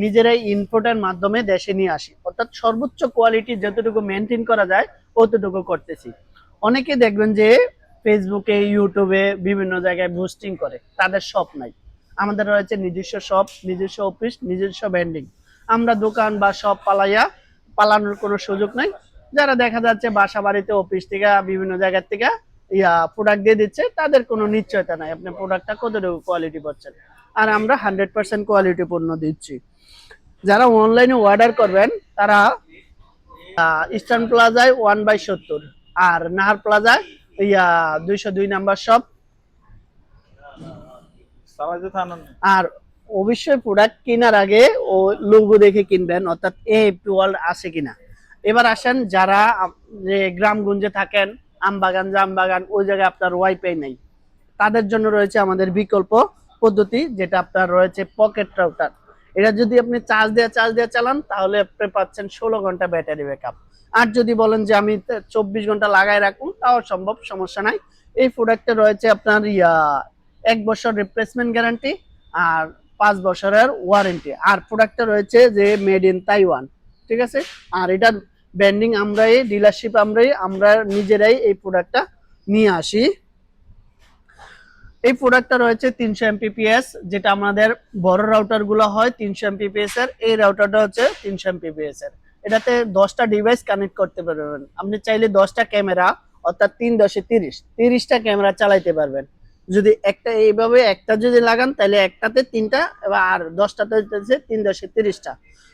নিজেরাই ইনপুটের মাধ্যমে দেশে নিয়ে আসি, অর্থাৎ সর্বোচ্চ কোয়ালিটি যতটুকু মেনটেন করা যায় অতটুকু করতেছি। অনেকে দেখবেন যে ফেসবুকে, ইউটিউবে বিভিন্ন জায়গায় বুস্টিং করে, তাদের শপ নাই। আমাদের রয়েছে নিজস্ব শপ, নিজস্ব অফিস, নিজস্ব ব্র্যান্ডিং। আমরা দোকান বা শপ পালানোর কোনো সুযোগ নাই। যারা দেখা যাচ্ছে বাসা বাড়িতে, অফিস থেকে, বিভিন্ন জায়গা থেকে প্রোডাক্ট দিয়ে দিচ্ছে, তাদের কোনো নিশ্চয়তা নাই আপনি প্রোডাক্টটা কতটুকু কোয়ালিটি পাচ্ছেন। আর আমরা 100% কোয়ালিটি পণ্য দিচ্ছি। যারা অনলাইনে অর্ডার করবেন তারা ইস্টার্ন প্লাজায় 1/70, আর নাহার প্লাজায় 202 নাম্বার শপ। আর অবশ্যই প্রোডাক্ট কেনার আগে ও লোগো দেখে কিনবেন, অর্থাৎ এএফপি ওয়ার্ল্ড আছে কিনা। এবার আসেন যারা যে গ্রামগঞ্জে থাকেন, আমবাগান, জামবাগান, ওই জায়গায় আপনার ওয়াইফাই নেই, তাদের জন্য রয়েছে আমাদের বিকল্প পদ্ধতি, যেটা আপনার রয়েছে পকেট রাউটার। এটা যদি আপনি চার্জ দিয়ে চালান তাহলে আপনি পাচ্ছেন 16 ঘন্টা ব্যাটারি ব্যাকআপ। আর যদি বলেন যে আমি 24 ঘন্টা লাগাই রাখুন, তাও সম্ভব, সমস্যা নাই। এই প্রোডাক্টে রয়েছে আপনার 1 বছর রিপ্লেসমেন্ট গ্যারান্টি আর 5 বছরের ওয়ারেন্টি। আর প্রোডাক্টটা রয়েছে যে মেড ইন তাইওয়ান, ঠিক আছে। আর এটার ব্র্যান্ডিং আমরাই, ডিলারশিপ আমরা নিজেরাই এই প্রোডাক্টটা নিয়ে আসি। এই প্রোডাক্টটা রয়েছে 300 এমপিপিএস, যেটা আমাদের বড় রাউটার গুলো হয় 300 এমপিপিএস এর। এই রাউটারটা হচ্ছে 300 এমপিপিএস এর। এটাতে 10টা ডিভাইস কানেক্ট করতে পারবেন। আপনি চাইলে 10টা ক্যামেরা, অর্থাৎ 3 10 30টা ক্যামেরা চালাইতে পারবেন। যদি একটা এইভাবে একটা যদি লাগান তাহলে একটাতে 3টা, আর 10টাতে হচ্ছে 3 10 30টা।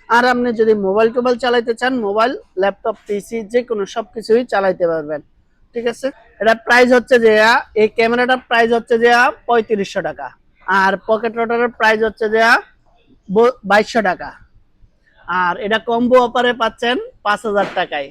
আর আপনি যদি মোবাইল টোবাইল চালাইতে চান, মোবাইল, ল্যাপটপ, পিসি যে কোনো সবকিছুই চালাইতে পারবেন, ঠিক আছে। এটা প্রাইস হচ্ছে যে এই ক্যামেরাটার প্রাইস হচ্ছে যে 3500 টাকা, আর পকেট রটারের প্রাইস হচ্ছে যে 2200 টাকা। আর এটা কম্বো অফারে পাচ্ছেন 5000 টাকায়।